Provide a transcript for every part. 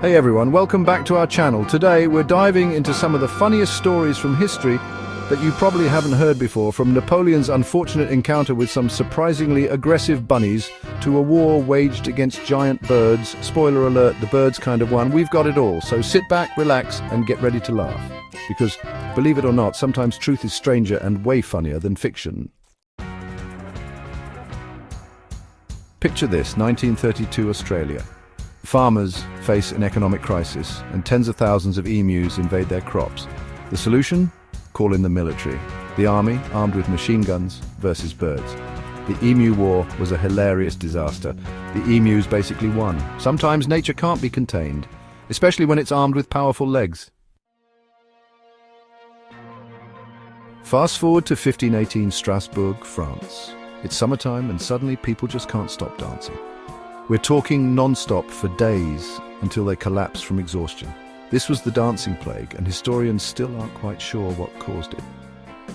Hey everyone, welcome back to our channel. Today we're diving into some of the funniest stories from history that you probably haven't heard before, from Napoleon's unfortunate encounter with some surprisingly aggressive bunnies to a war waged against giant birds. Spoiler alert, the birds kind of won. We've got it all, so sit back, relax and get ready to laugh. Because, believe it or not, sometimes truth is stranger and way funnier than fiction. Picture this, 1932 Australia. Farmers face an economic crisis and tens of thousands of emus invade their crops. The solution? Call in the military. The army, armed with machine guns, versus birds. The emu war was a hilarious disaster. The emus basically won. Sometimes nature can't be contained, especially when it's armed with powerful legs. Fast forward to 1518 Strasbourg, France. It's summertime and suddenly people just can't stop dancing. We're talking non-stop for days until they collapse from exhaustion. This was the dancing plague, and historians still aren't quite sure what caused it.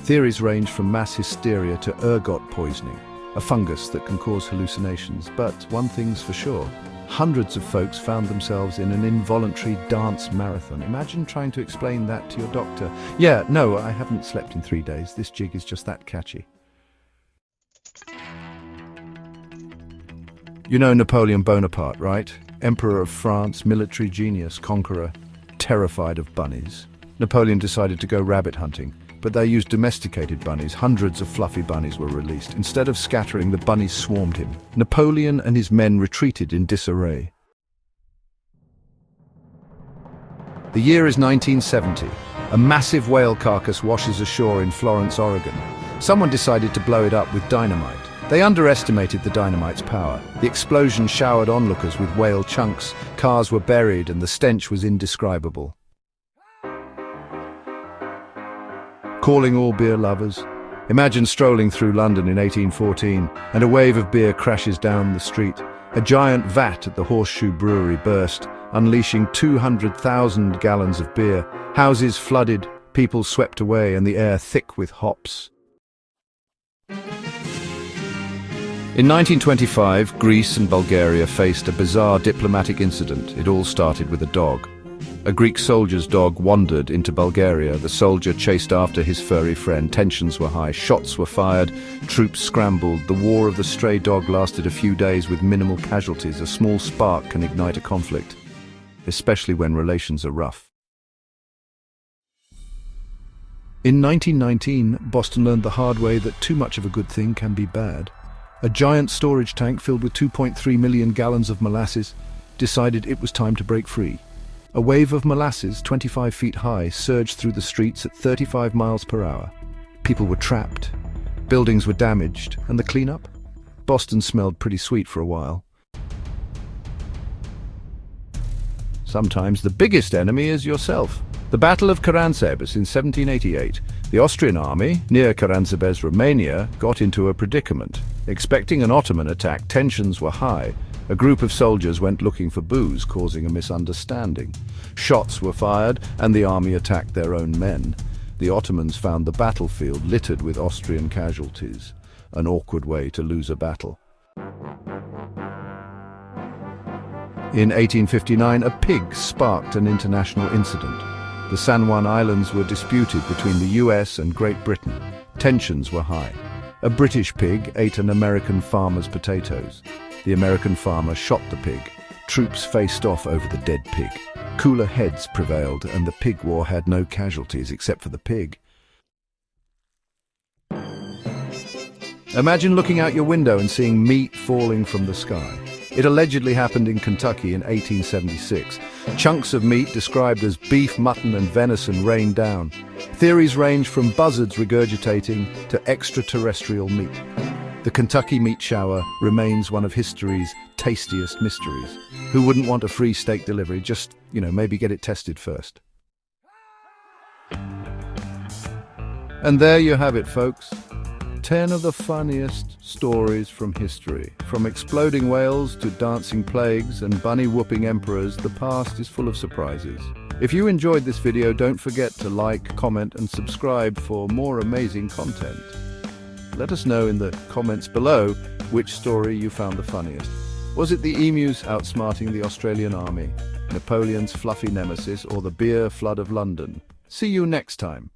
Theories range from mass hysteria to ergot poisoning, a fungus that can cause hallucinations. But one thing's for sure, hundreds of folks found themselves in an involuntary dance marathon. Imagine trying to explain that to your doctor. Yeah, no, I haven't slept in 3 days. This jig is just that catchy. You know Napoleon Bonaparte, right? Emperor of France, military genius, conqueror, terrified of bunnies. Napoleon decided to go rabbit hunting, but they used domesticated bunnies. Hundreds of fluffy bunnies were released. Instead of scattering, the bunnies swarmed him. Napoleon and his men retreated in disarray. The year is 1970. A massive whale carcass washes ashore in Florence, Oregon. Someone decided to blow it up with dynamite. They underestimated the dynamite's power. The explosion showered onlookers with whale chunks, cars were buried, and the stench was indescribable. Calling all beer lovers. Imagine strolling through London in 1814, and a wave of beer crashes down the street. A giant vat at the Horseshoe Brewery burst, unleashing 200,000 gallons of beer. Houses flooded, people swept away, and the air thick with hops. In 1925, Greece and Bulgaria faced a bizarre diplomatic incident. It all started with a dog. A Greek soldier's dog wandered into Bulgaria. The soldier chased after his furry friend. Tensions were high, shots were fired, troops scrambled. The war of the stray dog lasted a few days with minimal casualties. A small spark can ignite a conflict, especially when relations are rough. In 1919, Boston learned the hard way that too much of a good thing can be bad. A giant storage tank filled with 2.3 million gallons of molasses decided it was time to break free. A wave of molasses, 25 feet high, surged through the streets at 35 miles per hour. People were trapped, buildings were damaged, and the cleanup? Boston smelled pretty sweet for a while. Sometimes the biggest enemy is yourself. The Battle of Caransebeș in 1788. The Austrian army, near Caransebeș, Romania, got into a predicament. Expecting an Ottoman attack, tensions were high. A group of soldiers went looking for booze, causing a misunderstanding. Shots were fired, and the army attacked their own men. The Ottomans found the battlefield littered with Austrian casualties. An awkward way to lose a battle. In 1859, a pig sparked an international incident. The San Juan Islands were disputed between the US and Great Britain. Tensions were high. A British pig ate an American farmer's potatoes. The American farmer shot the pig. Troops faced off over the dead pig. Cooler heads prevailed, and the pig war had no casualties except for the pig. Imagine looking out your window and seeing meat falling from the sky. It allegedly happened in Kentucky in 1876. Chunks of meat described as beef, mutton and venison rained down. Theories range from buzzards regurgitating to extraterrestrial meat. The Kentucky meat shower remains one of history's tastiest mysteries. Who wouldn't want a free steak delivery? Just, maybe get it tested first. And there you have it, folks. 10 of the funniest stories from history. From exploding whales to dancing plagues and bunny-whooping emperors, the past is full of surprises. If you enjoyed this video, don't forget to like, comment and subscribe for more amazing content. Let us know in the comments below which story you found the funniest. Was it the emus outsmarting the Australian army? Napoleon's fluffy nemesis, or the beer flood of London. See you next time.